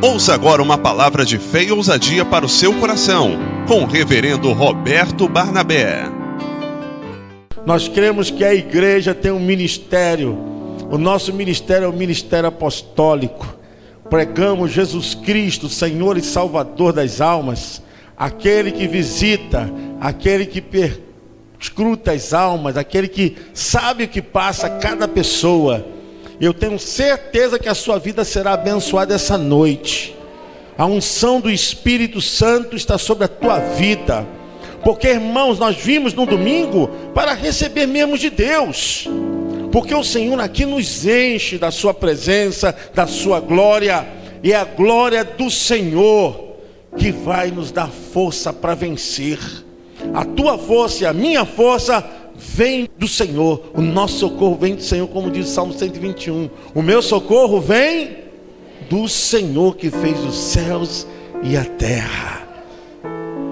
Ouça agora uma palavra de fé e ousadia para o seu coração, com o reverendo Roberto Barnabé. Nós cremos que a igreja tem um ministério. O nosso ministério é o ministério apostólico. Pregamos Jesus Cristo, Senhor e Salvador das almas, aquele que visita, aquele que perscruta as almas, aquele que sabe o que passa a cada pessoa. Eu tenho certeza que a sua vida será abençoada essa noite. A unção do Espírito Santo está sobre a tua vida. Porque, irmãos, nós vimos no domingo para receber mesmo de Deus. Porque o Senhor aqui nos enche da sua presença, da sua glória. E é a glória do Senhor que vai nos dar força para vencer. A tua força e a minha força vem do Senhor. O nosso socorro vem do Senhor, como diz o Salmo 121. O meu socorro vem do Senhor que fez os céus e a terra.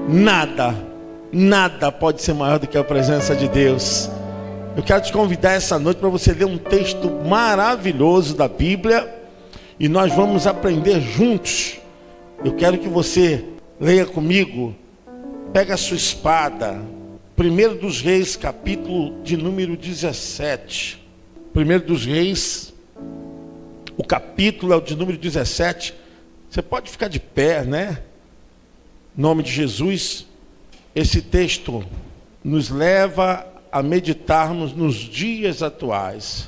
Nada pode ser maior do que a presença de Deus. Eu quero te convidar essa noite para você ler um texto maravilhoso da Bíblia. E nós vamos aprender juntos. Eu quero que você leia comigo. Pega a sua espada. 1 dos Reis, capítulo de número 17. 1 dos Reis, o capítulo é o de número 17. Você pode ficar de pé, né? Em nome de Jesus. Esse texto nos leva a meditarmos nos dias atuais.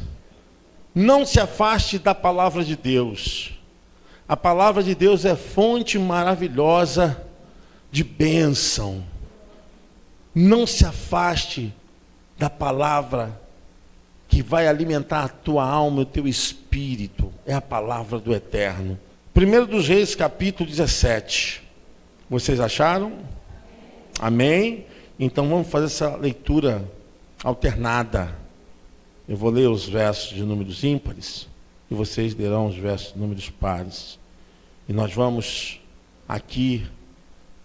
Não se afaste da palavra de Deus. A palavra de Deus é fonte maravilhosa de bênção. Não se afaste da palavra que vai alimentar a tua alma e o teu espírito. É a palavra do Eterno. 1 dos Reis, capítulo 17. Vocês acharam? Amém? Então vamos fazer essa leitura alternada. Eu vou ler os versos de números ímpares e vocês lerão os versos de números pares. E nós vamos aqui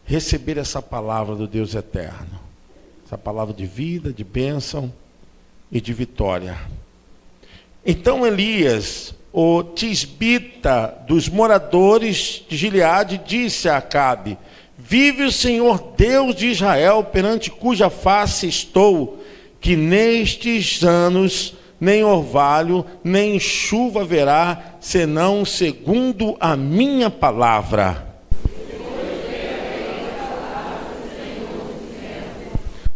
receber essa palavra do Deus Eterno. Essa palavra de vida, de bênção e de vitória. Então Elias, o tisbita dos moradores de Gileade, disse a Acabe: vive o Senhor Deus de Israel, perante cuja face estou, que nestes anos nem orvalho, nem chuva haverá, senão segundo a minha palavra.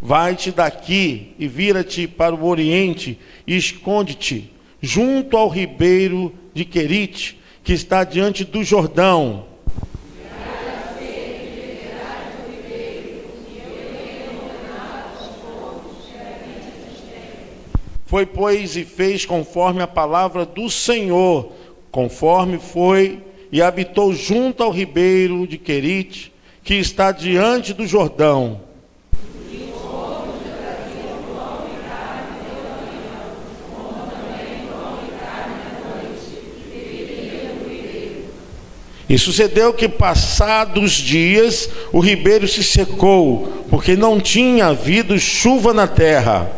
Vai-te daqui e vira-te para o oriente e esconde-te junto ao ribeiro de Querite, que está diante do Jordão. Foi, pois, e fez conforme a palavra do Senhor, conforme foi, e habitou junto ao ribeiro de Querite, que está diante do Jordão. E sucedeu que, passados dias, o ribeiro se secou, porque não tinha havido chuva na terra.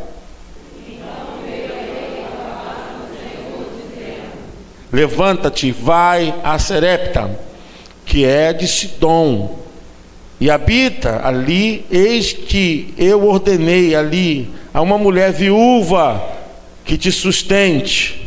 Levanta-te, vai a Serepta, que é de Sidom, e habita ali. Eis que eu ordenei ali a uma mulher viúva que te sustente.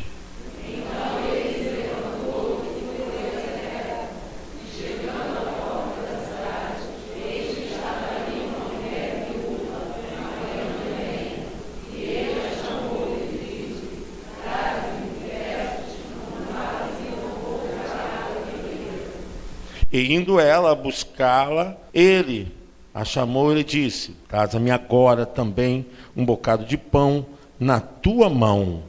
E indo ela buscá-la, ele a chamou e lhe disse: traz-me agora também um bocado de pão na tua mão.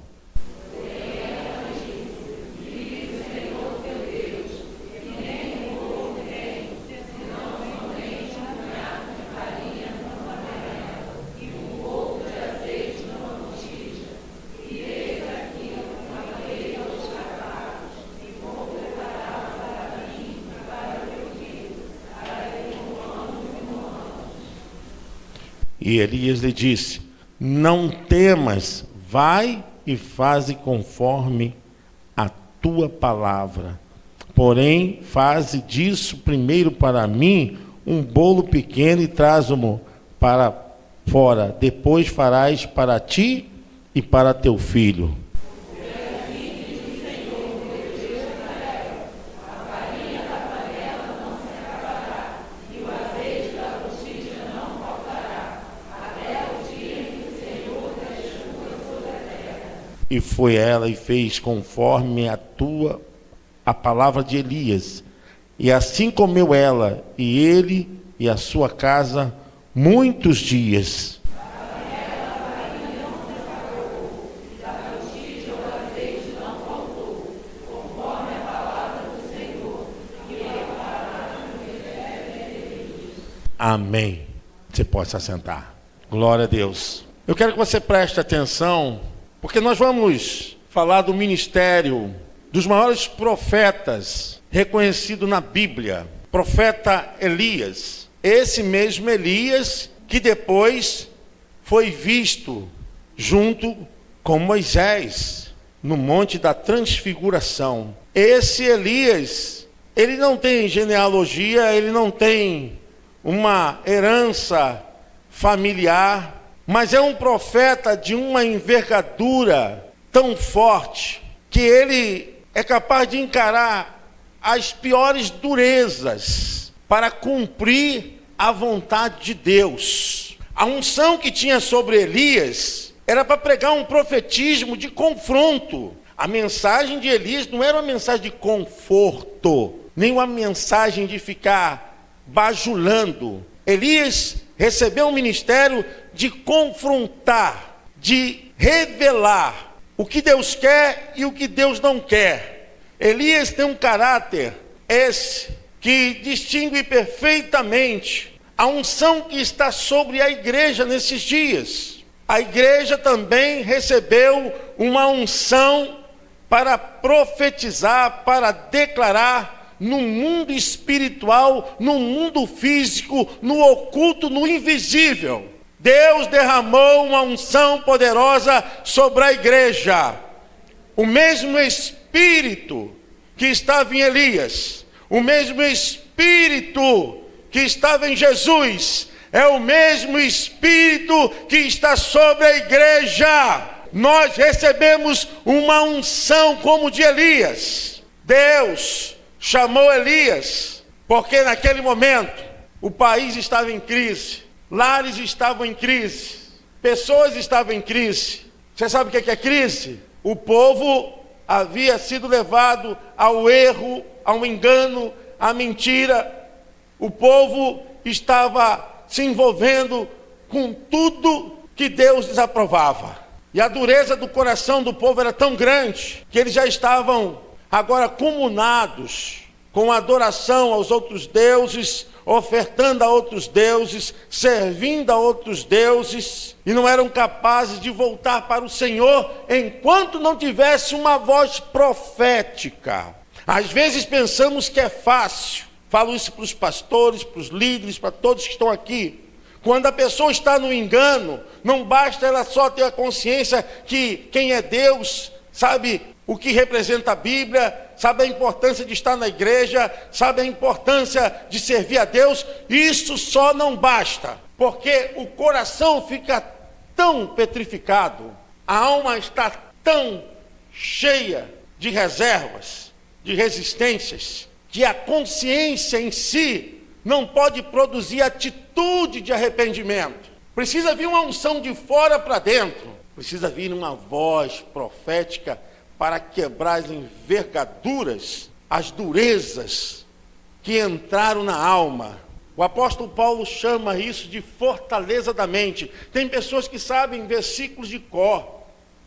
E Elias lhe disse: não temas, vai e faze conforme a tua palavra, Porém, faze disso primeiro para mim um bolo pequeno e traze-mo para fora. Depois farás para ti e para teu filho. E foi ela e fez conforme a palavra de Elias. E assim comeu ela, e ele e a sua casa, muitos dias. Amém. Você pode se assentar. Glória a Deus. Eu quero que você preste atenção, porque nós vamos falar do ministério dos maiores profetas reconhecido na Bíblia, profeta Elias. Esse mesmo Elias que depois foi visto junto com Moisés no Monte da Transfiguração. Esse Elias, ele não tem genealogia, ele não tem uma herança familiar, mas é um profeta de uma envergadura tão forte que ele é capaz de encarar as piores durezas para cumprir a vontade de Deus. A unção que tinha sobre Elias era para pregar um profetismo de confronto. A mensagem de Elias não era uma mensagem de conforto, nem uma mensagem de ficar bajulando. Elias recebeu um ministério de confrontar, de revelar o que Deus quer e o que Deus não quer. Elias tem um caráter esse que distingue perfeitamente a unção que está sobre a igreja nesses dias. A igreja também recebeu uma unção para profetizar, para declarar no mundo espiritual, no mundo físico, no oculto, no invisível. Deus derramou uma unção poderosa sobre a igreja. O mesmo Espírito que estava em Elias, o mesmo Espírito que estava em Jesus, é o mesmo Espírito que está sobre a igreja. Nós recebemos uma unção como de Elias. Deus chamou Elias porque naquele momento o país estava em crise, lares estavam em crise, pessoas estavam em crise. Você sabe o que é crise? O povo havia sido levado ao erro, ao engano, à mentira. O povo estava se envolvendo com tudo que Deus desaprovava. E a dureza do coração do povo era tão grande que eles já estavam agora comunados com a adoração aos outros deuses, ofertando a outros deuses, servindo a outros deuses, e não eram capazes de voltar para o Senhor enquanto não tivesse uma voz profética. Às vezes pensamos que é fácil, falo isso para os pastores, para os líderes, para todos que estão aqui. Quando a pessoa está no engano, não basta ela só ter a consciência que quem é Deus, sabe o que representa a Bíblia, sabe a importância de estar na igreja, sabe a importância de servir a Deus. Isso só não basta, porque o coração fica tão petrificado, a alma está tão cheia de reservas, de resistências, que a consciência em si não pode produzir atitude de arrependimento. Precisa vir uma unção de fora para dentro, precisa vir uma voz profética para quebrar as envergaduras, as durezas que entraram na alma. O apóstolo Paulo chama isso de fortaleza da mente. Tem pessoas que sabem versículos de cor,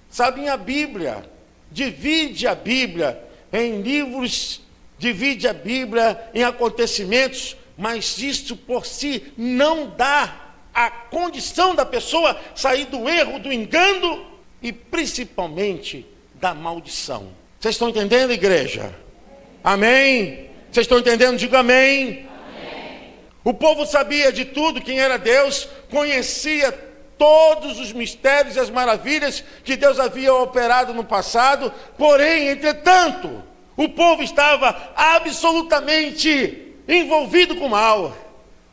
sabem a Bíblia, divide a Bíblia em livros, divide a Bíblia em acontecimentos, mas isso por si não dá a condição da pessoa sair do erro, do engano e principalmente da maldição. Vocês estão entendendo, igreja? Amém? Vocês estão entendendo? Diga amém. Amém. O povo sabia de tudo, quem era Deus, conhecia todos os mistérios e as maravilhas que Deus havia operado no passado, porém, entretanto, O povo estava absolutamente envolvido com o mal.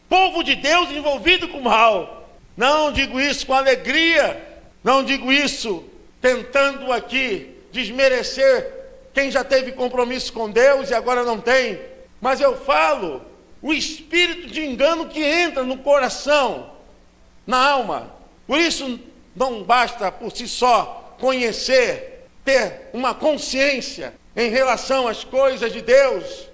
Povo de Deus envolvido com o mal. Não digo isso com alegria, não digo isso tentando aqui desmerecer quem já teve compromisso com Deus e agora não tem. Mas eu falo, o espírito de engano que entra no coração, na alma. Por isso não basta por si só conhecer, ter uma consciência em relação às coisas de Deus.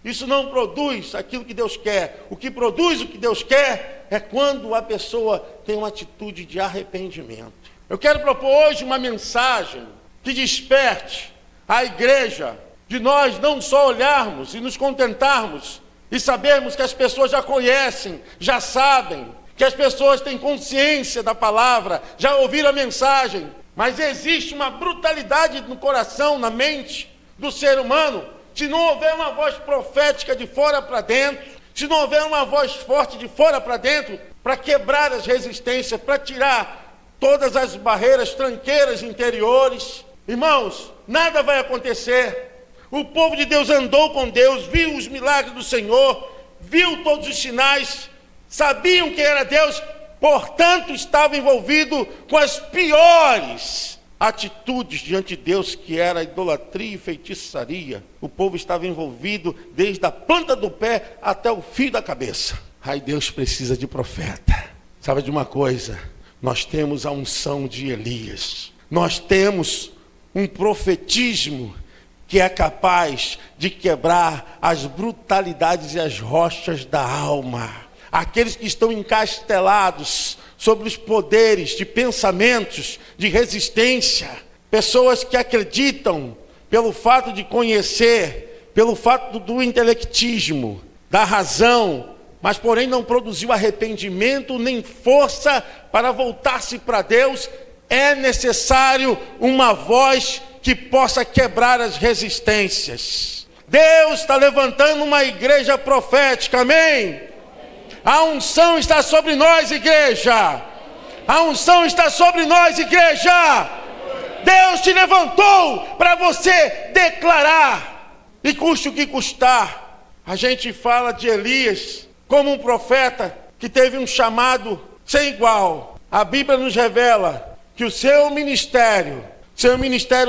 Isso não produz aquilo que Deus quer. O que produz o que Deus quer é quando a pessoa tem uma atitude de arrependimento. Eu quero propor hoje uma mensagem que desperte a igreja de nós não só olharmos e nos contentarmos e sabermos que as pessoas já conhecem, já sabem, que as pessoas têm consciência da palavra, já ouviram a mensagem, mas existe uma brutalidade no coração, na mente do ser humano. Se não houver uma voz profética de fora para dentro, se não houver uma voz forte de fora para dentro, para quebrar as resistências, para tirar todas as barreiras, tranqueiras interiores, irmãos, nada vai acontecer. O povo de Deus andou com Deus, viu os milagres do Senhor, viu todos os sinais, sabiam que era Deus, portanto estava envolvido com as piores atitudes diante de Deus, que era idolatria e feitiçaria. O povo estava envolvido desde a planta do pé até o fio da cabeça. Aí Deus precisa de profeta. Sabe de uma coisa? Nós temos a unção de Elias. Nós temos um profetismo que é capaz de quebrar as brutalidades e as rochas da alma. Aqueles que estão encastelados sobre os poderes de pensamentos, de resistência, pessoas que acreditam pelo fato de conhecer, pelo fato do intelectismo, da razão, mas porém não produziu arrependimento nem força para voltar-se para Deus. É necessário uma voz que possa quebrar as resistências. Deus está levantando uma igreja profética, amém? A unção está sobre nós, igreja. A unção está sobre nós, igreja. Deus te levantou para você declarar, e custe o que custar. A gente fala de Elias como um profeta que teve um chamado sem igual. A Bíblia nos revela que o seu ministério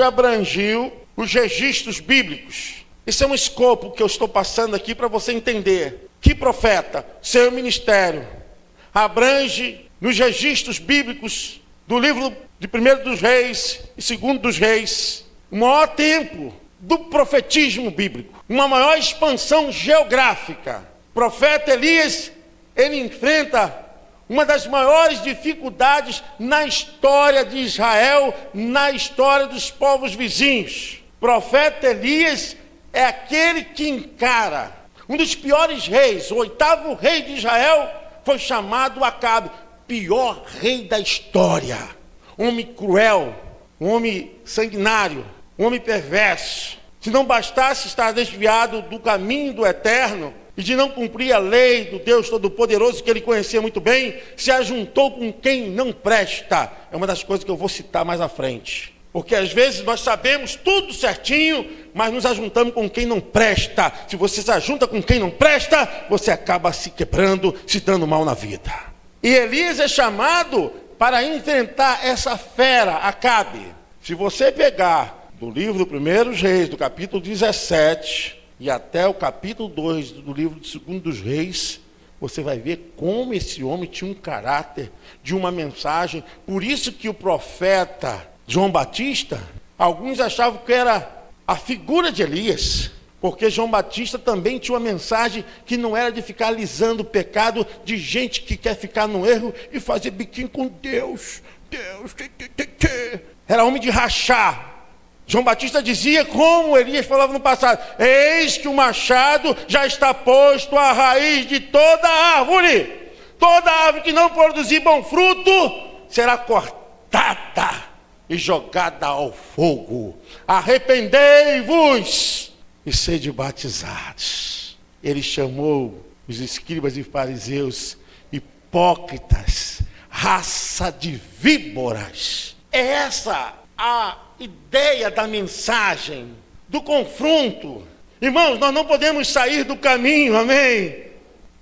abrangiu os registros bíblicos. Esse é um escopo que eu estou passando aqui para você entender. Que profeta? Seu ministério abrange nos registros bíblicos do livro de 1 dos Reis e 2 dos Reis, o maior tempo do profetismo bíblico, uma maior expansão geográfica. O profeta Elias, ele enfrenta uma das maiores dificuldades na história de Israel, na história dos povos vizinhos. O profeta Elias é aquele que encara um dos piores reis. O 8º rei de Israel foi chamado Acabe, pior rei da história. Homem cruel, um homem sanguinário, um homem perverso. Se não bastasse estar desviado do caminho do eterno e de não cumprir a lei do Deus Todo-Poderoso, que ele conhecia muito bem, se ajuntou com quem não presta. É uma das coisas que eu vou citar mais à frente. Porque às vezes nós sabemos tudo certinho, mas nos ajuntamos com quem não presta. Se você se ajunta com quem não presta, você acaba se quebrando, se dando mal na vida. E Elias é chamado para enfrentar essa fera, Acabe. Se você pegar do livro do 1 Reis, do capítulo 17, e até o capítulo 2 do livro de 2 dos Reis, você vai ver como esse homem tinha um caráter, de uma mensagem. Por isso que o profeta João Batista, alguns achavam que era a figura de Elias, porque João Batista também tinha uma mensagem que não era de ficar alisando o pecado de gente que quer ficar no erro e fazer biquinho com Deus. Era homem de rachar. João Batista dizia, como Elias falava no passado: eis que o machado já está posto à raiz de toda árvore. Toda árvore que não produzir bom fruto será cortada e jogada ao fogo. Arrependei-vos e sede batizados. Ele chamou os escribas e fariseus hipócritas, raça de víboras. É essa a ideia da mensagem do confronto. Irmãos, nós não podemos sair do caminho, amém?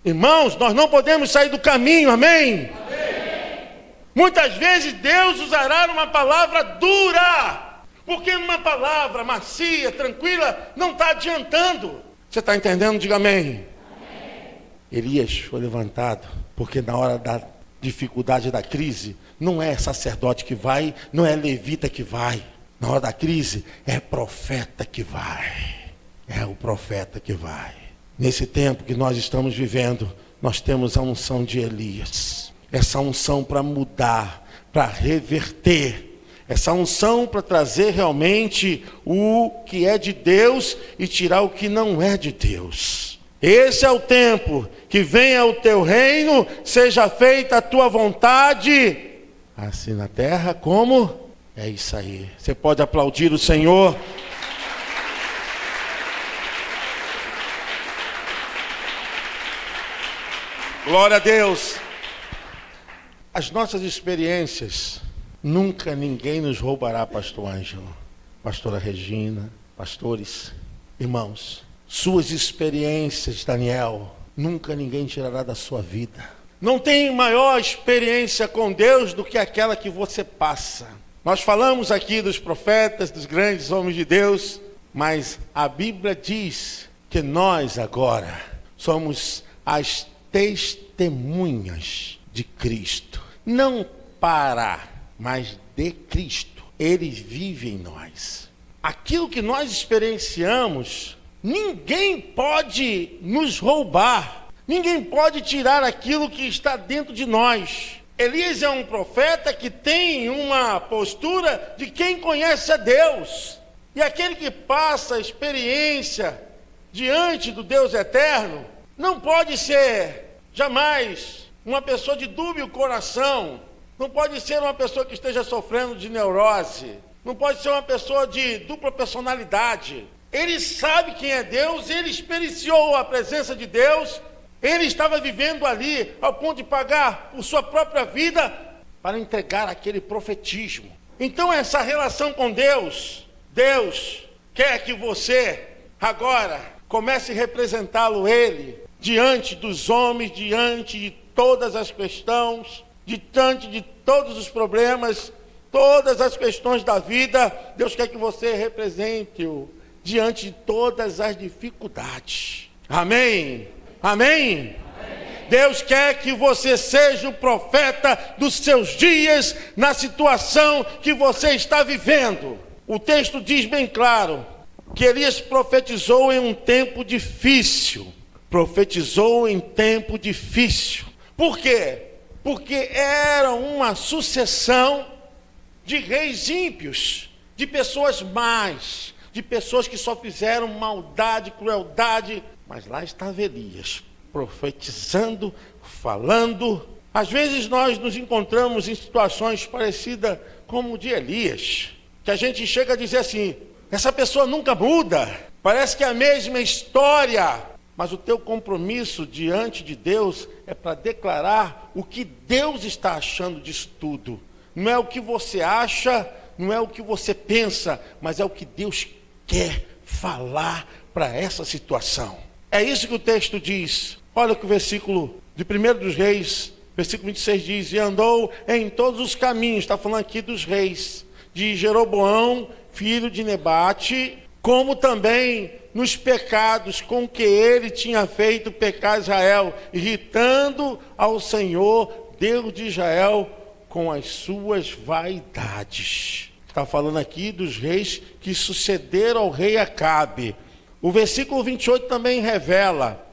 Irmãos, nós não podemos sair do caminho, amém? Amém. Muitas vezes Deus usará uma palavra dura, porque uma palavra macia, tranquila, não está adiantando. Você está entendendo? Diga amém. Amém. Elias foi levantado, porque na hora da dificuldade da crise, não é sacerdote que vai, não é levita que vai. Na hora da crise, é profeta que vai. É o profeta que vai. Nesse tempo que nós estamos vivendo, nós temos a unção de Elias. Essa unção para mudar, para reverter. Essa unção para trazer realmente o que é de Deus e tirar o que não é de Deus. Esse é o tempo que venha o teu reino, seja feita a tua vontade, assim na terra como... É isso aí. Você pode aplaudir o Senhor. Glória a Deus. As nossas experiências, nunca ninguém nos roubará, pastor Ângelo, pastora Regina, pastores, irmãos. Suas experiências, Daniel, nunca ninguém tirará da sua vida. Não tem maior experiência com Deus do que aquela que você passa. Nós falamos aqui dos profetas, dos grandes homens de Deus, mas a Bíblia diz que nós agora somos as testemunhas de Cristo. Não para, mas de Cristo. Ele vive em nós. Aquilo que nós experienciamos, ninguém pode nos roubar. Ninguém pode tirar aquilo que está dentro de nós. Elias é um profeta que tem uma postura de quem conhece a Deus. E aquele que passa a experiência diante do Deus eterno, não pode ser jamais uma pessoa de dúbio coração. Não pode ser uma pessoa que esteja sofrendo de neurose. Não pode ser uma pessoa de dupla personalidade. Ele sabe quem é Deus, ele experienciou a presença de Deus. Ele estava vivendo ali ao ponto de pagar por sua própria vida para entregar aquele profetismo. Então essa relação com Deus, Deus quer que você agora comece a representá-lo Ele diante dos homens, diante de todas as questões, diante de todos os problemas, todas as questões da vida. Deus quer que você represente-o diante de todas as dificuldades. Amém? Amém? Deus quer que você seja o profeta dos seus dias na situação que você está vivendo. O texto diz bem claro que Elias profetizou em um tempo difícil. Profetizou em tempo difícil. Por quê? Porque era uma sucessão de reis ímpios, de pessoas más, de pessoas que só fizeram maldade, crueldade. Mas lá estava Elias, profetizando, falando. Às vezes nós nos encontramos em situações parecidas como o de Elias, que a gente chega a dizer assim, essa pessoa nunca muda, parece que é a mesma história. Mas o teu compromisso diante de Deus é para declarar o que Deus está achando disso tudo. Não é o que você acha, não é o que você pensa, mas é o que Deus quer falar para essa situação. É isso que o texto diz. Olha o que o versículo de 1 dos Reis, versículo 26 diz, e andou em todos os caminhos, está falando aqui dos reis, de Jeroboão, filho de Nebate, como também nos pecados com que ele tinha feito pecar Israel, irritando ao Senhor, Deus de Israel, com as suas vaidades. Está falando aqui dos reis que sucederam ao rei Acabe. O versículo 28 também revela,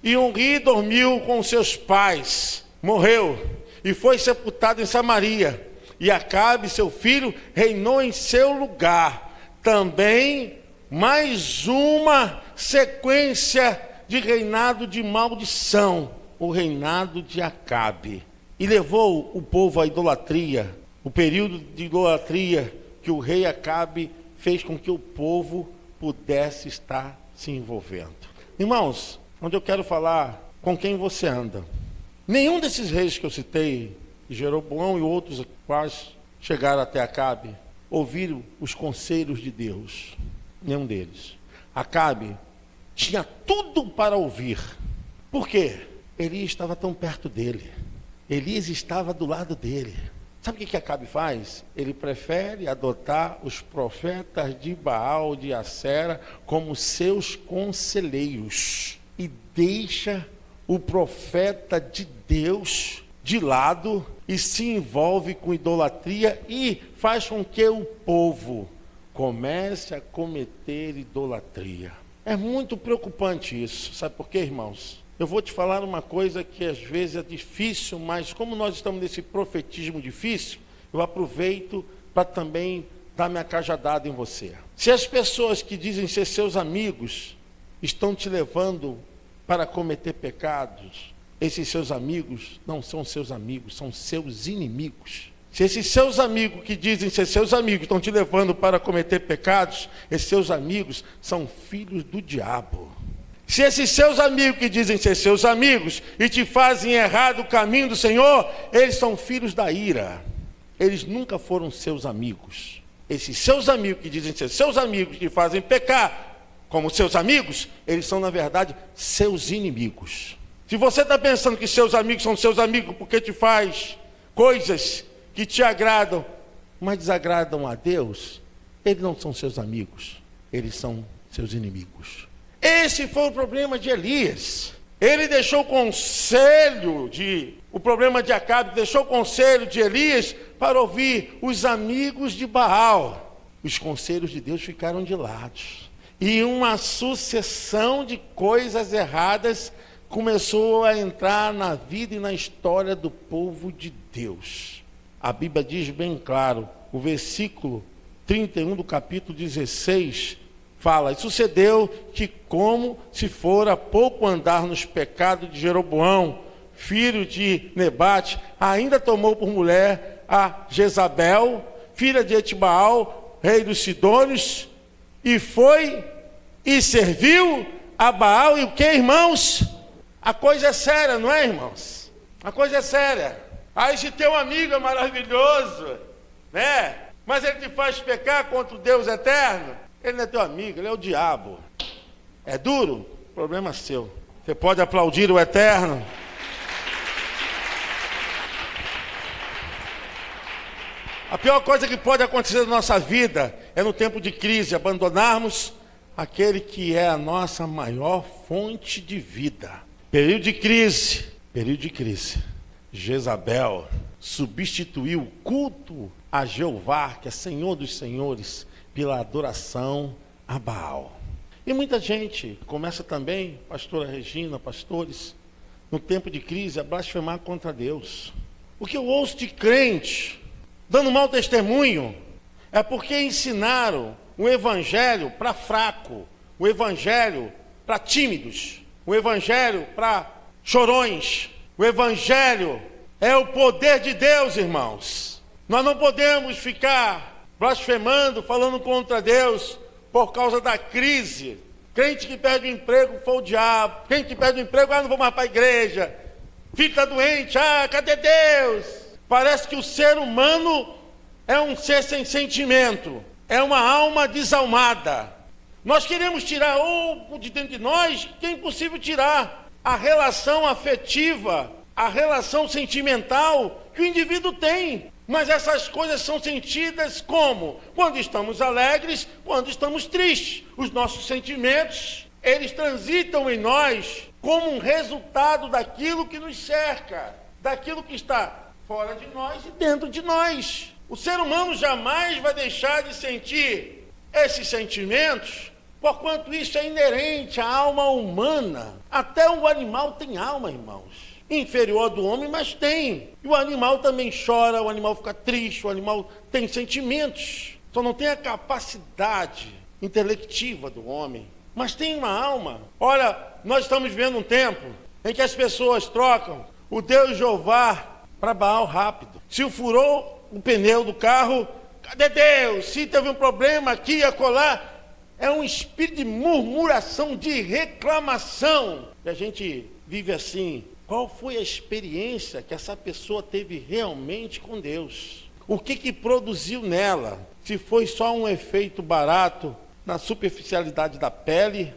e Omri dormiu com seus pais, morreu, e foi sepultado em Samaria, e Acabe, seu filho, reinou em seu lugar. Também mais uma sequência de reinado de maldição, o reinado de Acabe. E levou o povo à idolatria, o período de idolatria que o rei Acabe fez com que o povo pudesse estar se envolvendo. Irmãos, onde eu quero falar com quem você anda. Nenhum desses reis que eu citei, Jeroboão e outros quais chegaram até Acabe, ouviram os conselhos de Deus. Nenhum deles. Acabe tinha tudo para ouvir. Por quê? Elias estava tão perto dele. Elias estava do lado dele. Sabe o que Acabe faz? Ele prefere adotar os profetas de Baal, de Acera, como seus conselheiros. E deixa o profeta de Deus de lado e se envolve com idolatria e faz com que o povo comece a cometer idolatria. É muito preocupante isso. Sabe por quê, irmãos? Eu vou te falar uma coisa que às vezes é difícil, mas como nós estamos nesse profetismo difícil, eu aproveito para também dar minha cajadada em você. Se as pessoas que dizem ser seus amigos estão te levando para cometer pecados, esses seus amigos não são seus amigos, são seus inimigos. Se esses seus amigos que dizem ser seus amigos estão te levando para cometer pecados, esses seus amigos são filhos do diabo. Se esses seus amigos que dizem ser seus amigos e te fazem errar do caminho do Senhor, eles são filhos da ira. Eles nunca foram seus amigos. Esses seus amigos que dizem ser seus amigos, que fazem pecar como seus amigos, eles são, na verdade, seus inimigos. Se você está pensando que seus amigos são seus amigos porque te faz coisas que te agradam, mas desagradam a Deus, eles não são seus amigos, eles são seus inimigos. Esse foi o problema de Elias. Ele deixou o problema de Acabe, deixou o conselho de Elias para ouvir os amigos de Baal. Os conselhos de Deus ficaram de lado. E uma sucessão de coisas erradas começou a entrar na vida e na história do povo de Deus. A Bíblia diz bem claro, o versículo 31 do capítulo 16, fala: e sucedeu que, como se fora pouco andar nos pecados de Jeroboão, filho de Nebate, ainda tomou por mulher a Jezabel, filha de Etibaal, rei dos Sidônios, e foi e serviu a Baal. E o que, irmãos? A coisa é séria, não é, irmãos? A coisa é séria. Aí esse teu amigo é maravilhoso, né? Mas ele te faz pecar contra o Deus eterno. Ele não é teu amigo, ele é o diabo. É duro? Problema seu. Você pode aplaudir o eterno? A pior coisa que pode acontecer na nossa vida é no tempo de crise, abandonarmos aquele que é a nossa maior fonte de vida. Período de crise. Jezabel substituiu o culto a Jeová, que é Senhor dos Senhores, pela adoração a Baal. E muita gente começa também, pastora Regina, pastores, no tempo de crise, a blasfemar contra Deus. O que eu ouço de crente dando mau testemunho é porque ensinaram o evangelho para fraco, o evangelho para tímidos, o evangelho para chorões. O evangelho é o poder de Deus, irmãos. Nós não podemos ficar blasfemando, falando contra Deus por causa da crise. Crente que perde o emprego foi o diabo. Crente que perde o emprego, não vou mais para a igreja. Filho está doente, cadê Deus? Parece que o ser humano é um ser sem sentimento, é uma alma desalmada. Nós queremos tirar ou de dentro de nós, que é impossível tirar, a relação afetiva, a relação sentimental que o indivíduo tem. Mas essas coisas são sentidas como? Quando estamos alegres, quando estamos tristes. Os nossos sentimentos, eles transitam em nós como um resultado daquilo que nos cerca, daquilo que está fora de nós e dentro de nós. O ser humano jamais vai deixar de sentir esses sentimentos, porquanto isso é inerente à alma humana. Até o animal tem alma, irmãos. Inferior do homem, mas tem. E o animal também chora, o animal fica triste, o animal tem sentimentos. Só não tem a capacidade intelectiva do homem, mas tem uma alma. Olha, nós estamos vivendo um tempo em que as pessoas trocam o Deus Jeová para Baal rápido. Se furou o pneu do carro, cadê Deus? Se teve um problema aqui e acolá, é um espírito de murmuração, de reclamação. E a gente vive assim. Qual foi a experiência que essa pessoa teve realmente com Deus? O que produziu nela? Se foi só um efeito barato na superficialidade da pele,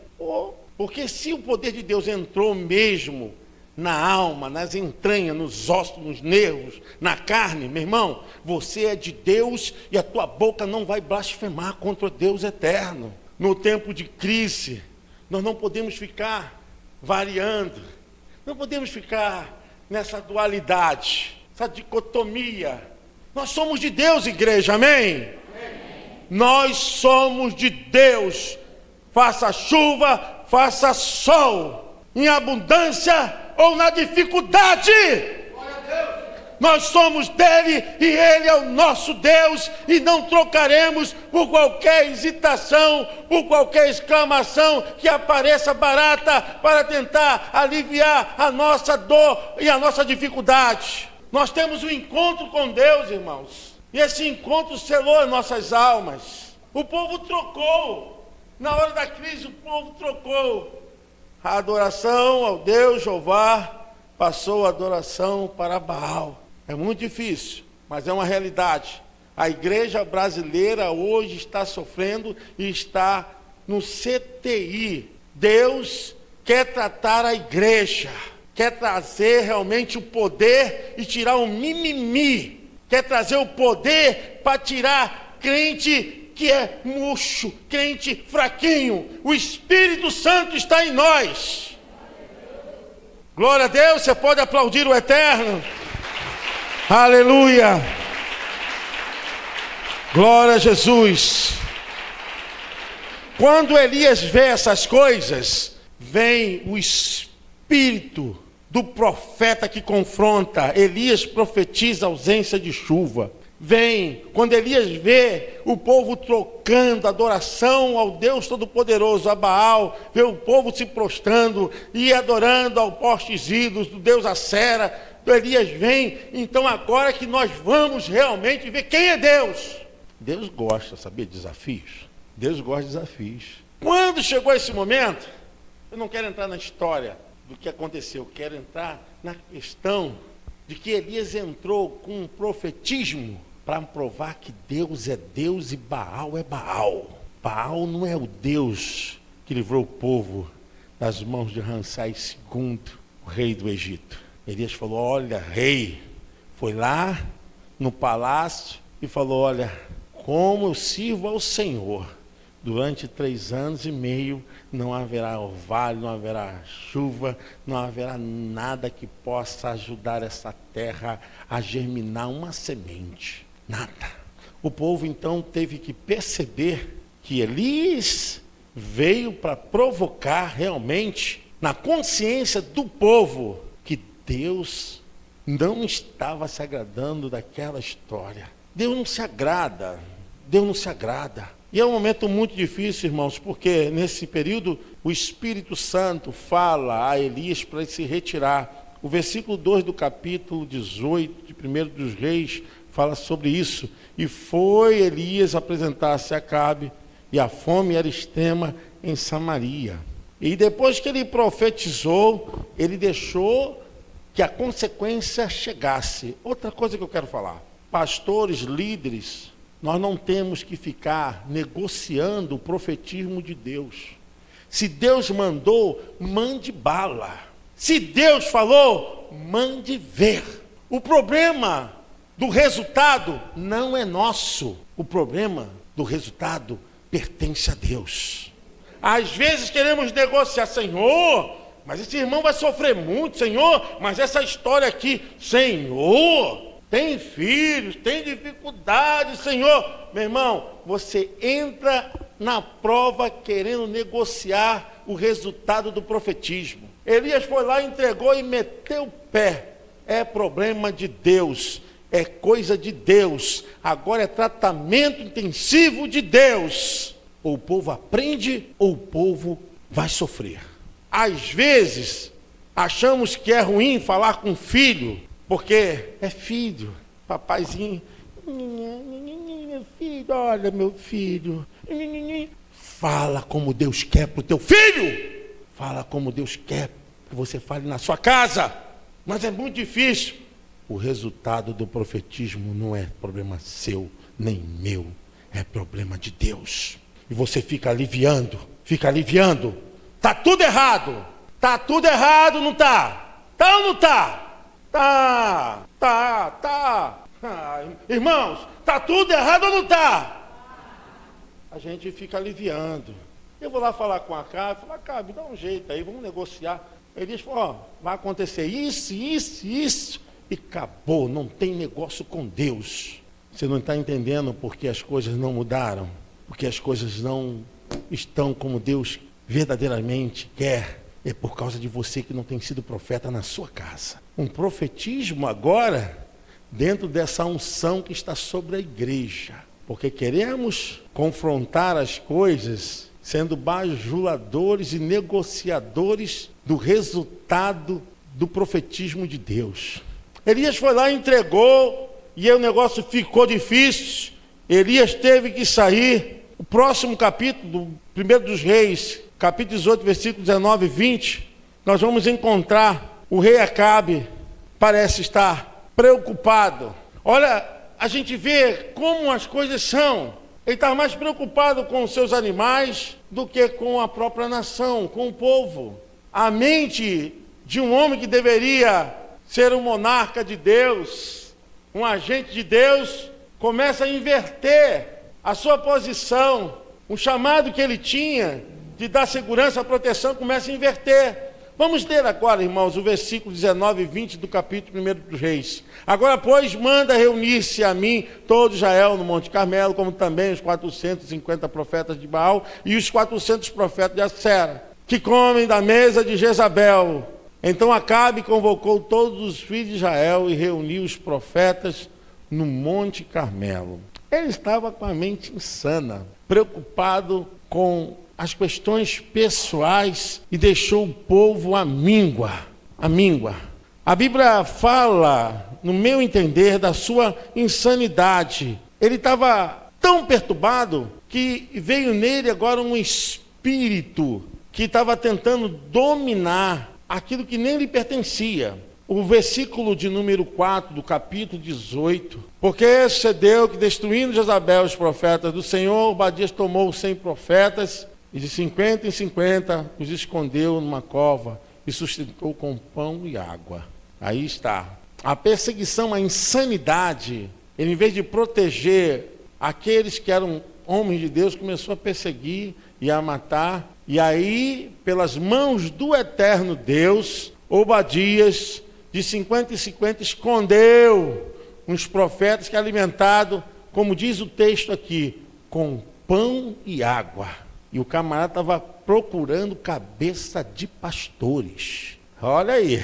porque se o poder de Deus entrou mesmo na alma, nas entranhas, nos ossos, nos nervos, na carne, meu irmão, você é de Deus e a tua boca não vai blasfemar contra o Deus eterno. No tempo de crise, nós não podemos ficar variando, não podemos ficar nessa dualidade, essa dicotomia. Nós somos de Deus, igreja, amém? Nós somos de Deus, faça chuva, faça sol, em abundância ou na dificuldade, nós somos dele e ele é o nosso Deus, e não trocaremos por qualquer hesitação, por qualquer exclamação que apareça barata para tentar aliviar a nossa dor e a nossa dificuldade. Nós temos um encontro com Deus, irmãos, e esse encontro selou as nossas almas. O povo trocou, na hora da crise o povo trocou a adoração ao Deus Jeová, passou a adoração para Baal. É muito difícil, mas é uma realidade. A igreja brasileira hoje está sofrendo e está no CTI. Deus quer tratar a igreja, quer trazer realmente o poder e tirar o mimimi, quer trazer o poder para tirar crente que é murcho, crente fraquinho. O Espírito Santo está em nós. Glória a Deus, você pode aplaudir o Eterno. Aleluia. Glória a Jesus. Quando Elias vê essas coisas, vem o Espírito do profeta que confronta. Elias profetiza a ausência de chuva. Vem, quando Elias vê o povo trocando adoração ao Deus Todo-Poderoso, a Baal, vê o povo se prostrando e adorando ao postes ídolos, do Deus Acera, Elias vem, então agora que nós vamos realmente ver quem é Deus. Deus gosta, sabia, de desafios? Deus gosta de desafios. Quando chegou esse momento, eu não quero entrar na história do que aconteceu, eu quero entrar na questão de que Elias entrou com um profetismo para provar que Deus é Deus e Baal é Baal. Baal não é o Deus que livrou o povo das mãos de Ramsés II, o rei do Egito. Elias falou: olha, rei, foi lá no palácio e falou: olha, como eu sirvo ao Senhor, durante 3 anos e meio não haverá orvalho, não haverá chuva, não haverá nada que possa ajudar essa terra a germinar uma semente. Nada. O povo então teve que perceber que Elias veio para provocar realmente na consciência do povo que Deus não estava se agradando daquela história. Deus não se agrada. Deus não se agrada. E é um momento muito difícil, irmãos, porque nesse período o Espírito Santo fala a Elias para ele se retirar. O versículo 2 do capítulo 18 de 1 dos Reis fala sobre isso. E foi Elias apresentar-se a Acabe, e a fome era extrema em Samaria. E depois que ele profetizou, ele deixou que a consequência chegasse. Outra coisa que eu quero falar: pastores, líderes, nós não temos que ficar negociando o profetismo de Deus. Se Deus mandou, mande bala. Se Deus falou, mande ver. O problema do resultado não é nosso. O problema do resultado pertence a Deus. Às vezes queremos negociar: Senhor, mas esse irmão vai sofrer muito, Senhor, mas essa história aqui, Senhor, tem filhos, tem dificuldades, Senhor. Meu irmão, você entra na prova querendo negociar o resultado do profetismo. Elias foi lá, entregou e meteu o pé. É problema de Deus, é coisa de Deus. Agora é tratamento intensivo de Deus. Ou o povo aprende, ou o povo vai sofrer. Às vezes, achamos que é ruim falar com filho, porque é filho, papaizinho, meu filho, olha meu filho, fala como Deus quer para o teu filho, fala como Deus quer que você fale na sua casa, mas é muito difícil. O resultado do profetismo não é problema seu, nem meu, é problema de Deus. E você fica aliviando. Tá tudo errado, não tá? Tá ou não tá? Tá. Irmãos, tá tudo errado ou não tá? A gente fica aliviando. Eu vou lá falar com a Acabe, falar, Acabe, dá um jeito aí, vamos negociar. Ele diz, vai acontecer isso, e acabou, não tem negócio com Deus. Você não está entendendo porque as coisas não mudaram, porque as coisas não estão como Deus verdadeiramente quer. É por causa de você que não tem sido profeta na sua casa. Um profetismo agora, dentro dessa unção que está sobre a igreja. Porque queremos confrontar as coisas sendo bajuladores e negociadores do resultado do profetismo de Deus. Elias foi lá e entregou, e aí o negócio ficou difícil. Elias teve que sair. O próximo capítulo, do 1 dos Reis, capítulo 18, versículos 19 e 20, nós vamos encontrar o rei Acabe, parece estar preocupado. Olha, a gente vê como as coisas são. Ele estava mais preocupado com os seus animais do que com a própria nação, com o povo. A mente de um homem que deveria ser um monarca de Deus, um agente de Deus, começa a inverter a sua posição. O chamado que ele tinha de dar segurança, proteção, começa a inverter. Vamos ler agora, irmãos, o versículo 19 e 20 do capítulo 1 dos Reis. Agora, pois, manda reunir-se a mim todo Israel no Monte Carmelo, como também os 450 profetas de Baal e os 400 profetas de Acera, que comem da mesa de Jezabel. Então Acabe convocou todos os filhos de Israel e reuniu os profetas no Monte Carmelo. Ele estava com a mente insana, preocupado com as questões pessoais e deixou o povo à míngua. A Bíblia fala, no meu entender, da sua insanidade. Ele estava tão perturbado que veio nele agora um espírito que estava tentando dominar aquilo que nem lhe pertencia. O versículo de número 4 do capítulo 18. Porque sucedeu que, destruindo Jezabel os profetas do Senhor, Obadias tomou 100 profetas e de 50 em 50 os escondeu numa cova e sustentou com pão e água. Aí está. A perseguição, a insanidade, ele, em vez de proteger aqueles que eram homens de Deus, começou a perseguir e a matar. E aí, pelas mãos do eterno Deus, Obadias, de 50 em 50, escondeu uns profetas que alimentaram, como diz o texto aqui, com pão e água. E o camarada estava procurando cabeça de pastores. Olha aí.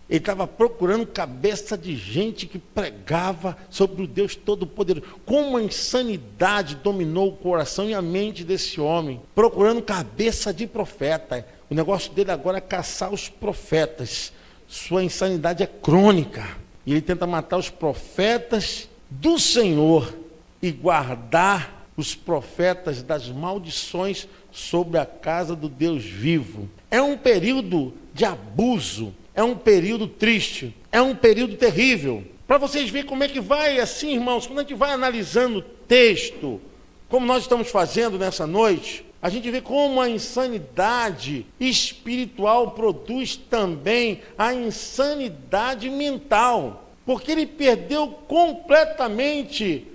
Ele estava procurando cabeça de gente que pregava sobre o Deus Todo-Poderoso. Como a insanidade dominou o coração e a mente desse homem. Procurando cabeça de profeta. O negócio dele agora é caçar os profetas. Sua insanidade é crônica. E ele tenta matar os profetas do Senhor e guardar os profetas das maldições sobre a casa do Deus vivo. É um período de abuso, é um período triste, é um período terrível. Para vocês verem como é que vai assim, irmãos, quando a gente vai analisando o texto, como nós estamos fazendo nessa noite, a gente vê como a insanidade espiritual produz também a insanidade mental, porque ele perdeu completamente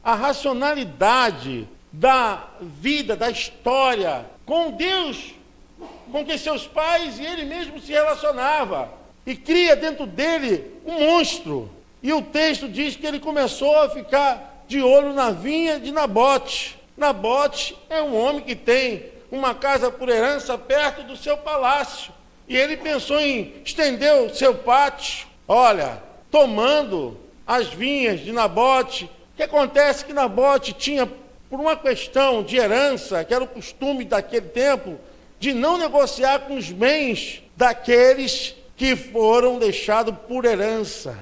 a racionalidade da vida, da história, com Deus, com que seus pais e ele mesmo se relacionava, e cria dentro dele um monstro. E o texto diz que ele começou a ficar de olho na vinha de Nabote. Nabote é um homem que tem uma casa por herança perto do seu palácio, e ele pensou em estender o seu pátio, olha, tomando as vinhas de Nabote. O que acontece é que Nabote tinha, por uma questão de herança, que era o costume daquele tempo, de não negociar com os bens daqueles que foram deixados por herança,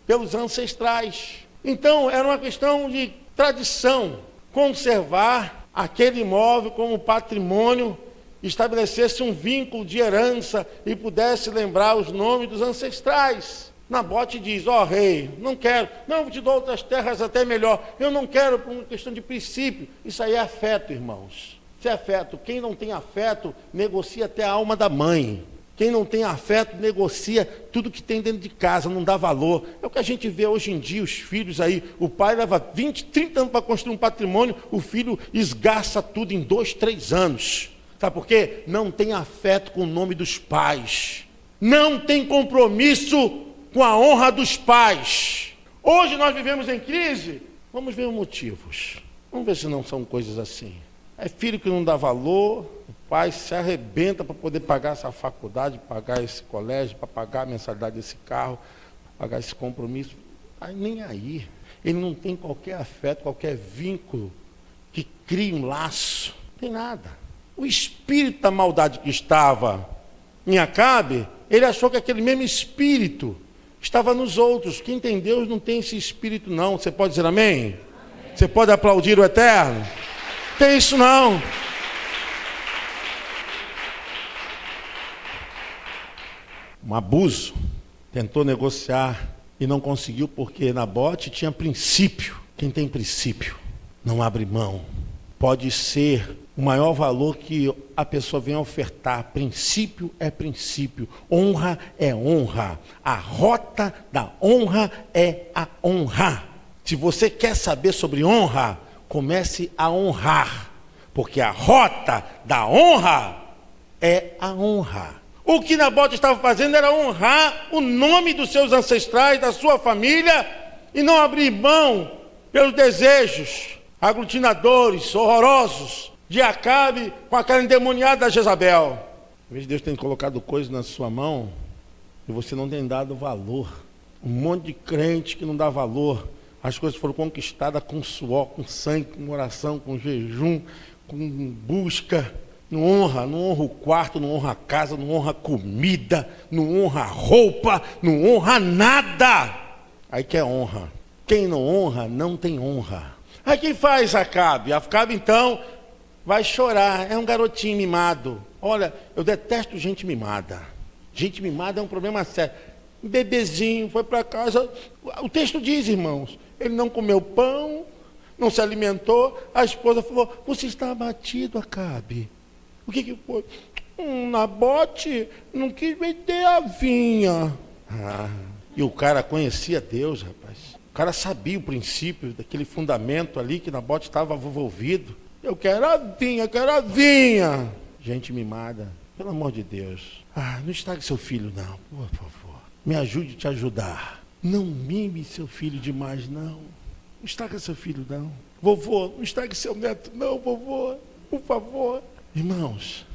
pelos ancestrais. Então, era uma questão de tradição, conservar aquele imóvel como patrimônio, estabelecesse um vínculo de herança e pudesse lembrar os nomes dos ancestrais. Nabote diz, rei, não quero, não, te dou outras terras até melhor, eu não quero por uma questão de princípio. Isso aí é afeto, irmãos. Isso é afeto. Quem não tem afeto, negocia até a alma da mãe. Quem não tem afeto, negocia tudo que tem dentro de casa, não dá valor. É o que a gente vê hoje em dia, os filhos aí. O pai leva 20, 30 anos para construir um patrimônio, o filho esgarça tudo em 2, 3 anos. Sabe por quê? Não tem afeto com o nome dos pais. Não tem compromisso com a honra dos pais. Hoje nós vivemos em crise. Vamos ver os motivos. Vamos ver se não são coisas assim. É filho que não dá valor, o pai se arrebenta para poder pagar essa faculdade, pagar esse colégio, para pagar a mensalidade desse carro, pagar esse compromisso. Aí nem aí. Ele não tem qualquer afeto, qualquer vínculo que crie um laço. Não tem nada. O espírito da maldade que estava em Acabe, ele achou que aquele mesmo espírito estava nos outros. Quem tem Deus não tem esse espírito não. Você pode dizer amém? Você pode aplaudir o Eterno? Tem isso não. Um abuso. Tentou negociar e não conseguiu porque Nabote tinha princípio. Quem tem princípio não abre mão. Pode ser o maior valor que a pessoa venha ofertar. Princípio é princípio. Honra é honra. A rota da honra é a honra. Se você quer saber sobre honra, comece a honrar, porque a rota da honra é a honra. O que Nabote estava fazendo era honrar o nome dos seus ancestrais, da sua família, e não abrir mão pelos desejos aglutinadores, horrorosos, de Acabe com aquela endemoniada da Jezabel. Às vezes Deus tem colocado coisas na sua mão e você não tem dado valor. Um monte de crente que não dá valor. As coisas foram conquistadas com suor, com sangue, com oração, com jejum, com busca. Não honra o quarto, não honra a casa, não honra a comida, não honra a roupa, não honra nada. Aí que é honra. Quem não honra, não tem honra. Aí quem faz Acabe? Acabe então vai chorar, é um garotinho mimado. Olha, eu detesto gente mimada. Gente mimada é um problema sério. Um bebezinho foi para casa, o texto diz, irmãos, ele não comeu pão, não se alimentou. A esposa falou, você está abatido, Acabe. O que foi? Nabote não quis vender a vinha. E o cara conhecia Deus, rapaz. O cara sabia o princípio daquele fundamento ali que Nabote estava envolvido. Eu quero a vinha. Gente mimada, pelo amor de Deus. Não estrague seu filho não, por favor. Me ajude a te ajudar. Não mime seu filho demais, não. Não estraga seu filho, não. Vovô, não estrague seu neto, não, vovô. Por favor. Irmãos,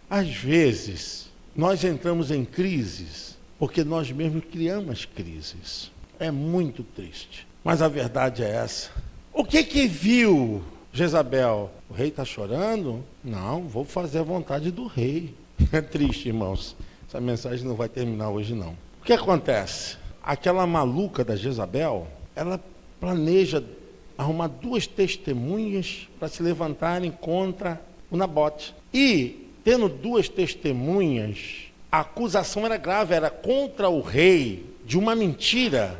às vezes, nós entramos em crises porque nós mesmos criamos crises. É muito triste. Mas a verdade é essa. O que viu Jezabel? O rei está chorando? Não, vou fazer a vontade do rei. É triste, irmãos. Essa mensagem não vai terminar hoje, não. O que acontece? Aquela maluca da Jezabel, ela planeja arrumar 2 testemunhas para se levantarem contra o Nabote. E, tendo 2 testemunhas, a acusação era grave, era contra o rei, de uma mentira.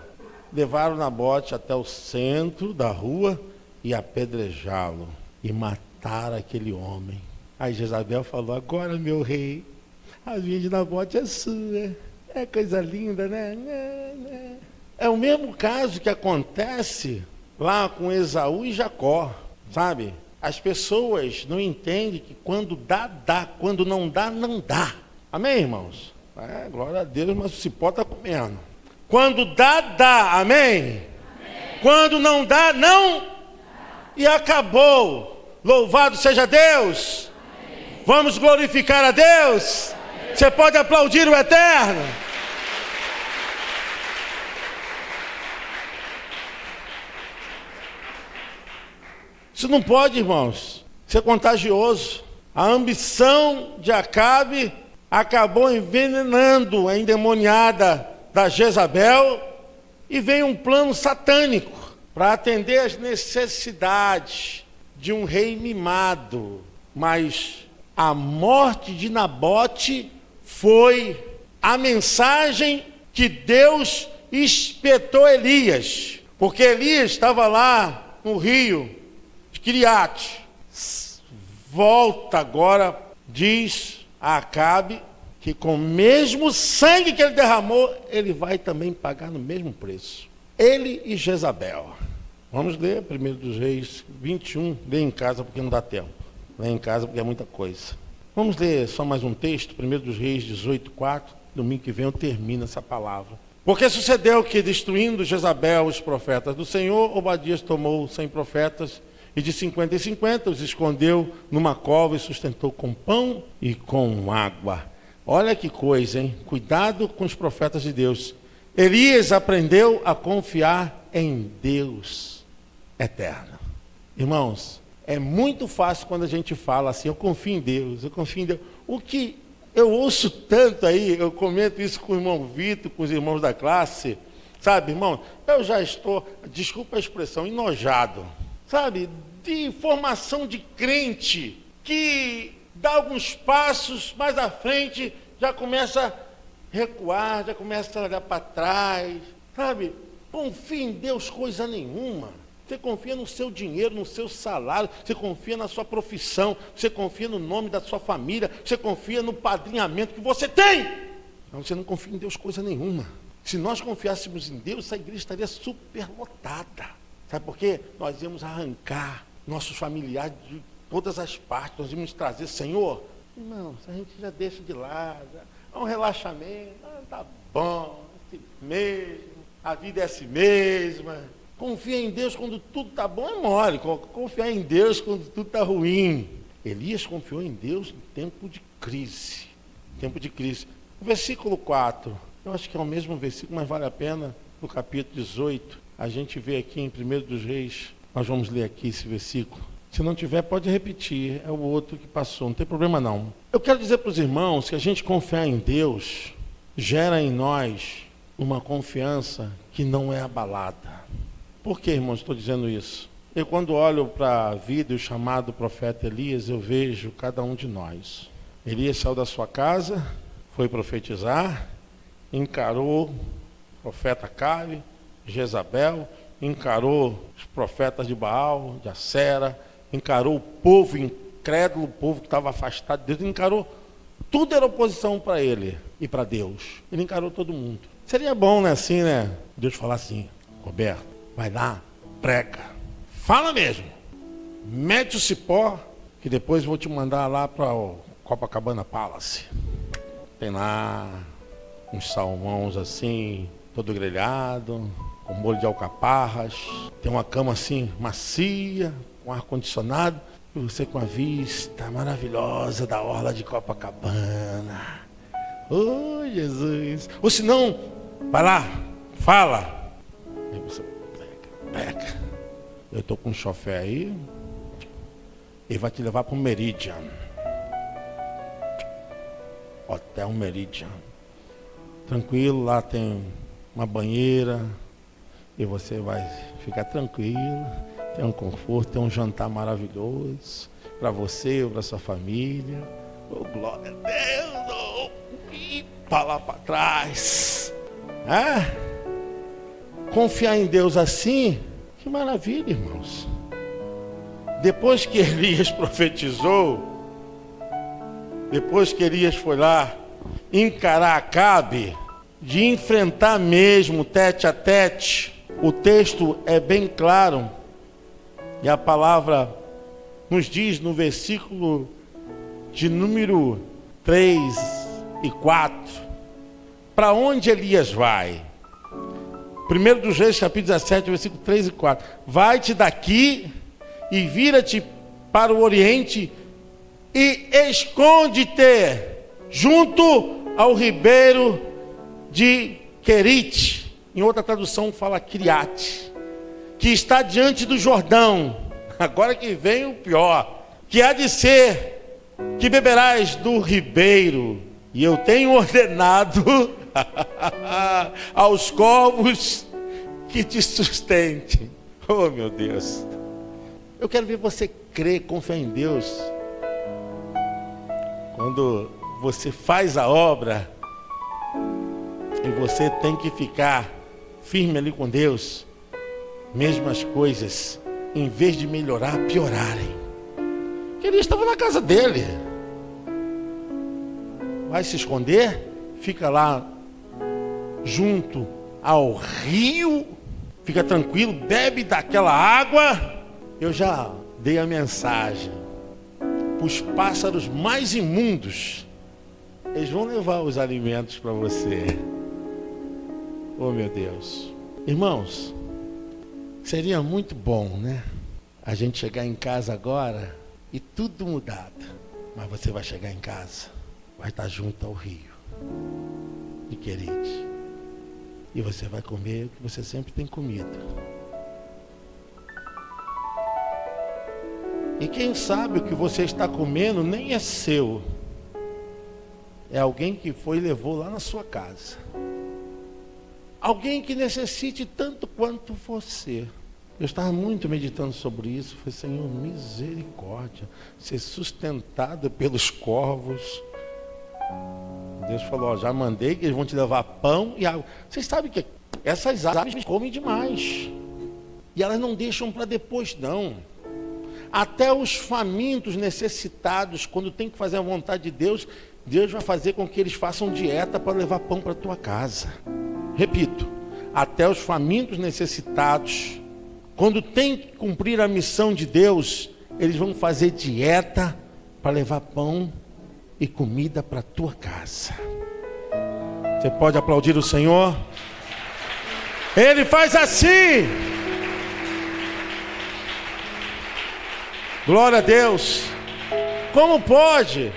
Levaram Nabote até o centro da rua e apedrejá-lo. E mataram aquele homem. Aí Jezabel falou, agora meu rei, a vinha de Nabote é sua. É coisa linda, né? É o mesmo caso que acontece lá com Esaú e Jacó, sabe? As pessoas não entendem que quando dá, dá. Quando não dá, não dá. Amém, irmãos? Glória a Deus, mas o cipó está comendo. Quando dá, dá. Amém? Amém? Quando não dá, não. E acabou. Louvado seja Deus. Amém. Vamos glorificar a Deus. Amém. Você pode aplaudir o Eterno. Isso não pode, irmãos, ser contagioso. A ambição de Acabe acabou envenenando a endemoniada da Jezabel e veio um plano satânico para atender às necessidades de um rei mimado. Mas a morte de Nabote foi a mensagem que Deus espetou Elias, porque Elias estava lá no rio Quiriate, volta agora, diz a Acabe, que com o mesmo sangue que ele derramou, ele vai também pagar no mesmo preço. Ele e Jezabel. Vamos ler 1 dos Reis 21, lê em casa porque não dá tempo. Lê em casa porque é muita coisa. Vamos ler só mais um texto, 1 dos Reis 18:4. Domingo que vem eu termino essa palavra. Porque sucedeu que, destruindo Jezabel os profetas do Senhor, Obadias tomou 100 profetas e de 50 em 50 os escondeu numa cova e sustentou com pão e com água. Olha que coisa, hein? Cuidado com os profetas de Deus. Elias aprendeu a confiar em Deus eterno. Irmãos, é muito fácil quando a gente fala assim, eu confio em Deus, eu confio em Deus. O que eu ouço tanto aí, eu comento isso com o irmão Vitor, com os irmãos da classe, sabe, irmão? Eu já estou, desculpa a expressão, enojado, sabe? De formação de crente, que dá alguns passos mais à frente, já começa a recuar, já começa a olhar para trás, sabe? Confia em Deus coisa nenhuma. Você confia no seu dinheiro, no seu salário, você confia na sua profissão, você confia no nome da sua família, você confia no padrinhamento que você tem. Mas você não confia em Deus coisa nenhuma. Se nós confiássemos em Deus, essa igreja estaria superlotada. Sabe por quê? Nós íamos arrancar nossos familiares de todas as partes, nós íamos trazer, Senhor, irmãos, a gente já deixa de lado, há um relaxamento, tá bom, assim mesmo, a vida é assim mesma. Confia em Deus quando tudo está bom é mole. Confiar em Deus quando tudo está ruim. Elias confiou em Deus no tempo de crise. Tempo de crise. O versículo 4, eu acho que é o mesmo versículo, mas vale a pena, no capítulo 18, a gente vê aqui em 1 dos Reis, nós vamos ler aqui esse versículo. Se não tiver, pode repetir, é o outro que passou, não tem problema não. Eu quero dizer para os irmãos que a gente confiar em Deus gera em nós uma confiança que não é abalada. Por que, irmãos, estou dizendo isso? Eu, quando olho para a vida e o chamado profeta Elias, eu vejo cada um de nós. Elias saiu da sua casa, foi profetizar, encarou o profeta Acabe, Jezabel, encarou os profetas de Baal, de Acera, encarou o povo incrédulo, o povo que estava afastado de Deus, ele encarou, tudo era oposição para ele e para Deus. Ele encarou todo mundo. Seria bom, né, assim, né? Deus falar assim, Roberto, vai lá, prega, fala mesmo, mete o cipó, que depois vou te mandar lá para o Copacabana Palace. Tem lá uns salmões assim, todo grelhado, com molho de alcaparras, tem uma cama assim, macia, com ar-condicionado, e você com a vista maravilhosa da orla de Copacabana. Oh, Jesus! Ou se não, vai lá, fala. Aí você pega. Eu estou com um chofer aí, ele vai te levar para o Meridian. Hotel Meridian. Tranquilo, lá tem uma banheira e você vai ficar tranquilo, tem um conforto, tem um jantar maravilhoso para você ou para sua família. Oh, glória a Deus! Oh, e para lá para trás. Confiar em Deus assim, que maravilha, irmãos. Depois que Elias profetizou, depois que Elias foi lá encarar Acabe, de enfrentar mesmo tete a tete, o texto é bem claro, e a palavra nos diz no versículo de número 3 e 4, para onde Elias vai? 1 dos Reis, capítulo 17, versículo 3 e 4. Vai-te daqui e vira-te para o oriente e esconde-te junto ao ribeiro de Querite. Em outra tradução fala Criate, que está diante do Jordão. Agora que vem o pior, que há de ser que beberás do ribeiro, e eu tenho ordenado aos corvos que te sustentem. Oh, meu Deus, eu quero ver você crer, confiar em Deus. Quando você faz a obra e você tem que ficar firme ali com Deus, mesmo as coisas, em vez de melhorar, piorarem. que ele estava na casa dele. Vai se esconder, fica lá junto ao rio, fica tranquilo, bebe daquela água. Eu já dei a mensagem. Os pássaros mais imundos, eles vão levar os alimentos para você. Oh, meu Deus. Irmãos, seria muito bom, né? A gente chegar em casa agora e tudo mudado. Mas você vai chegar em casa, vai estar junto ao rio de Querite. E você vai comer o que você sempre tem comido. E quem sabe o que você está comendo nem é seu. É alguém que foi e levou lá na sua casa. Alguém que necessite tanto quanto você. Eu estava muito meditando sobre isso. Falei, Senhor, misericórdia. Ser sustentado pelos corvos. Deus falou, ó, já mandei que eles vão te levar pão e água. Vocês sabem que essas aves comem demais. E elas não deixam para depois, não. Até os famintos, necessitados, quando tem que fazer a vontade de Deus, Deus vai fazer com que eles façam dieta para levar pão para a tua casa. Repito, até os famintos necessitados, quando tem que cumprir a missão de Deus, eles vão fazer dieta para levar pão e comida para a tua casa. Você pode aplaudir o Senhor? Ele faz assim. Glória a Deus. Como pode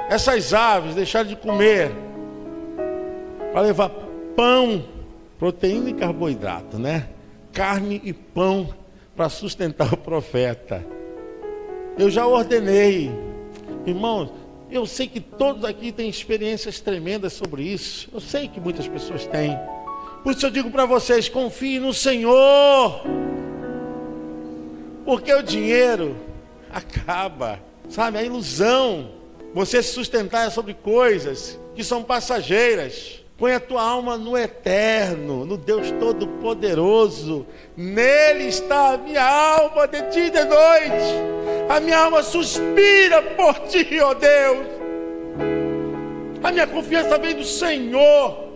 essas aves deixarem de comer para levar pão, proteína e carboidrato, né? Carne e pão para sustentar o profeta. Eu já ordenei. Irmãos, eu sei que todos aqui têm experiências tremendas sobre isso. Eu sei que muitas pessoas têm. Por isso eu digo para vocês, confie no Senhor. Porque o dinheiro acaba, sabe? A ilusão, você se sustentar sobre coisas que são passageiras. Põe a tua alma no eterno, no Deus Todo-Poderoso. Nele está a minha alma de dia e de noite. A minha alma suspira por ti, ó Deus. A minha confiança vem do Senhor.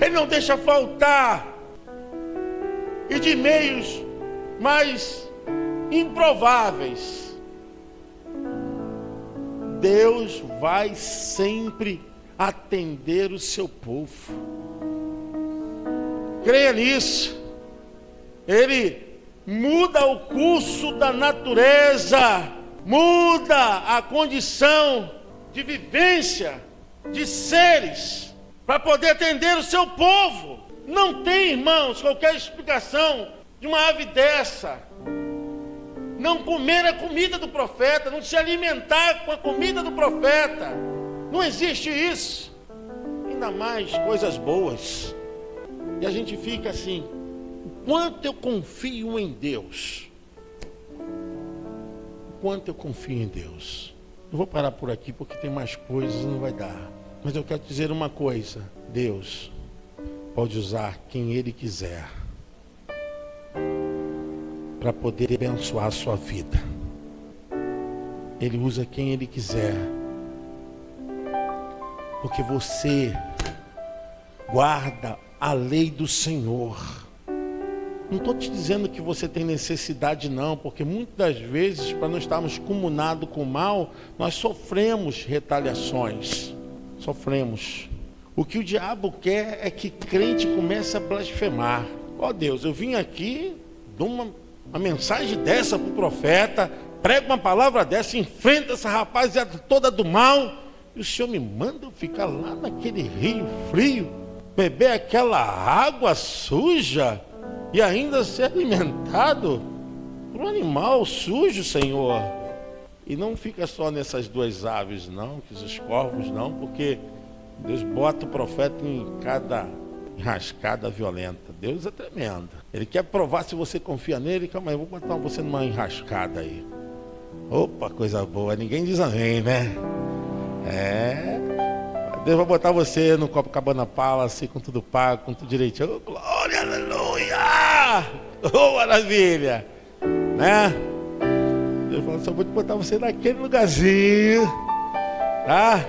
Ele não deixa faltar. E de meios mais improváveis, Deus vai sempre atender o seu povo. Creia nisso. Ele muda o curso da natureza, muda a condição de vivência de seres para poder atender o seu povo. Não tem, irmãos, qualquer explicação de uma ave dessa não comer a comida do profeta, não se alimentar com a comida do profeta. Não existe isso. Ainda mais coisas boas. E a gente fica assim, o quanto eu confio em Deus. O quanto eu confio em Deus. Eu vou parar por aqui porque tem mais coisas, não vai dar. Mas eu quero dizer uma coisa. Deus pode usar quem Ele quiser para poder abençoar a sua vida. Ele usa quem Ele quiser. Porque você guarda a lei do Senhor. Não estou te dizendo que você tem necessidade não, porque muitas das vezes, para não estarmos comunados com o mal, nós sofremos retaliações. Sofremos. O que o diabo quer é que crente comece a blasfemar. Ó Deus, eu vim aqui, dou uma mensagem dessa para o profeta, prego uma palavra dessa, enfrenta essa rapaziada toda do mal, e o Senhor me manda eu ficar lá naquele rio frio, beber aquela água suja e ainda ser alimentado por um animal sujo, Senhor. E não fica só nessas duas aves não, que os corvos não, porque Deus bota o profeta em cada enrascada violenta. Deus é tremendo. Ele quer provar se você confia nele. Calma aí, eu vou botar você numa enrascada aí. Opa, coisa boa. Ninguém diz amém, né? Deus vai botar você no Copacabana Palace, com tudo pago, com tudo direitinho. Oh, glória, aleluia! Oh, maravilha! Né? Deus falou, só vou te botar você naquele lugarzinho, tá?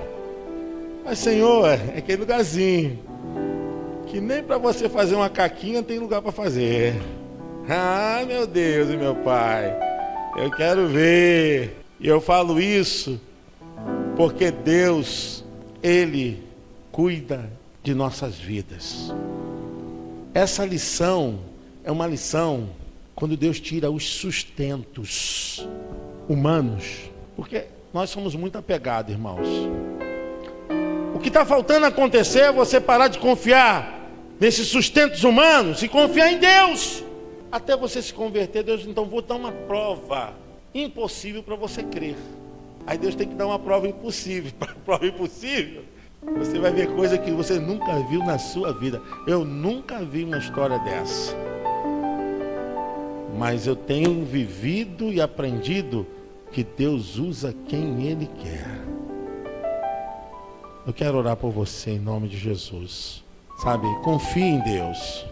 Mas Senhor, é aquele lugarzinho que nem para você fazer uma caquinha tem lugar para fazer. Ah, meu Deus e meu Pai, eu quero ver. E eu falo isso porque Deus, Ele cuida de nossas vidas. Essa lição é uma lição quando Deus tira os sustentos humanos, porque nós somos muito apegados, irmãos. O que está faltando acontecer é você parar de confiar nesses sustentos humanos e confiar em Deus. Até você se converter, Deus, então vou dar uma prova impossível para você crer. Aí Deus tem que dar uma prova impossível. Para prova impossível, você vai ver coisa que você nunca viu na sua vida. Eu nunca vi uma história dessa. Mas eu tenho vivido e aprendido que Deus usa quem Ele quer. Eu quero orar por você em nome de Jesus. Sabe, confie em Deus.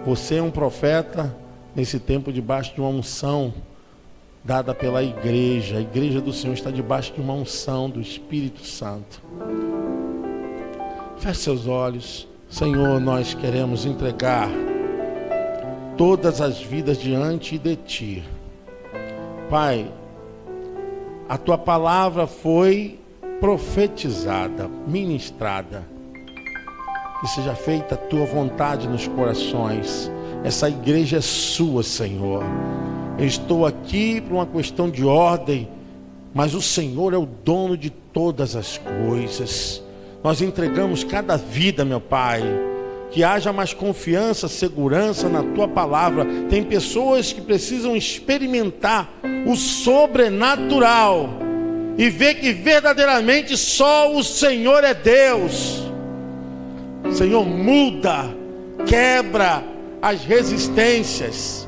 Você é um profeta nesse tempo debaixo de uma unção dada pela igreja. A igreja do Senhor está debaixo de uma unção do Espírito Santo. Feche seus olhos. Senhor, nós queremos entregar todas as vidas diante de Ti. Pai, a Tua palavra foi profetizada, ministrada. Que seja feita a Tua vontade nos corações. Essa igreja é Sua, Senhor. Eu estou aqui por uma questão de ordem, mas o Senhor é o dono de todas as coisas. Nós entregamos cada vida, meu Pai. Que haja mais confiança, segurança na Tua palavra. Tem pessoas que precisam experimentar o sobrenatural e ver que verdadeiramente só o Senhor é Deus. Senhor, muda, quebra as resistências.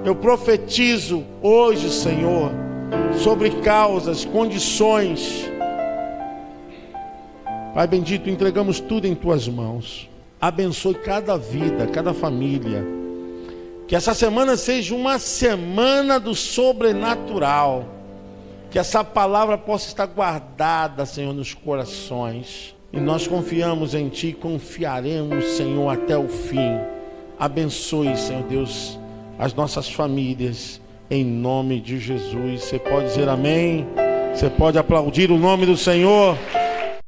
Eu profetizo hoje, Senhor, sobre causas, condições. Pai bendito, entregamos tudo em Tuas mãos. Abençoe cada vida, cada família. Que essa semana seja uma semana do sobrenatural. Que essa palavra possa estar guardada, Senhor, nos corações. E nós confiamos em Ti, confiaremos, Senhor, até o fim. Abençoe, Senhor Deus, as nossas famílias, em nome de Jesus. Você pode dizer amém? Você pode aplaudir o nome do Senhor?